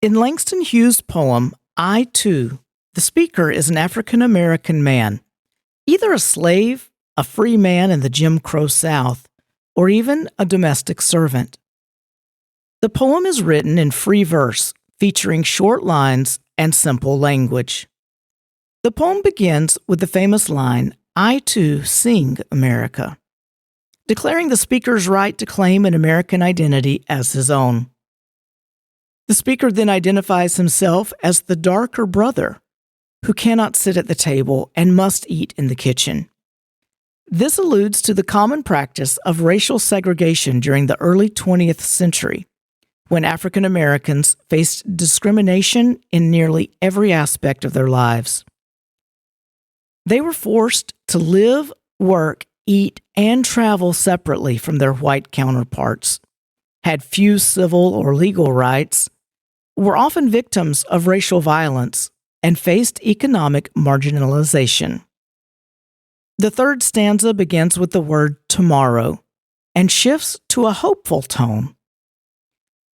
In Langston Hughes' poem, I Too, the speaker is an African American man, either a slave, a free man in the Jim Crow South, or even a domestic servant. The poem is written in free verse, featuring short lines and simple language. The poem begins with the famous line, I too sing America, declaring the speaker's right to claim an American identity as his own. The speaker then identifies himself as the darker brother who cannot sit at the table and must eat in the kitchen. This alludes to the common practice of racial segregation during the early 20th century, when African Americans faced discrimination in nearly every aspect of their lives. They were forced to live, work, eat, and travel separately from their white counterparts, had few civil or legal rights, were often victims of racial violence, and faced economic marginalization. The third stanza begins with the word tomorrow and shifts to a hopeful tone.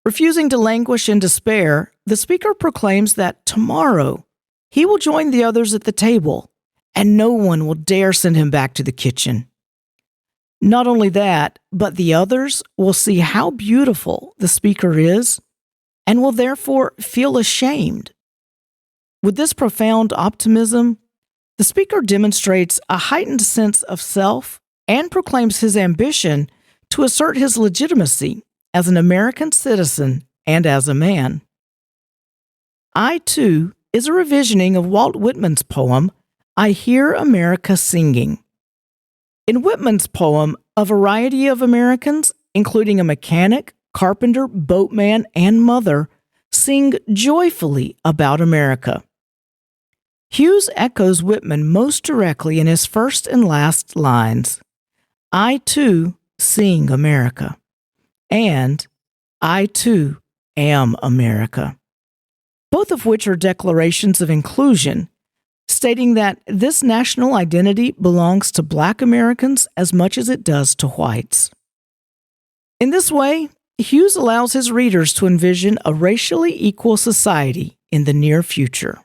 Refusing to languish in despair, the speaker proclaims that tomorrow he will join the others at the table and no one will dare send him back to the kitchen. Not only that, but the others will see how beautiful the speaker is and will therefore feel ashamed. With this profound optimism, the speaker demonstrates a heightened sense of self and proclaims his ambition to assert his legitimacy as an American citizen and as a man. I Too is a revisioning of Walt Whitman's poem, I Hear America Singing. In Whitman's poem, a variety of Americans, including a mechanic, carpenter, boatman, and mother, sing joyfully about America. Hughes echoes Whitman most directly in his first and last lines, I too sing America, and I too am America, both of which are declarations of inclusion, stating that this national identity belongs to Black Americans as much as it does to whites. In this way, Hughes allows his readers to envision a racially equal society in the near future.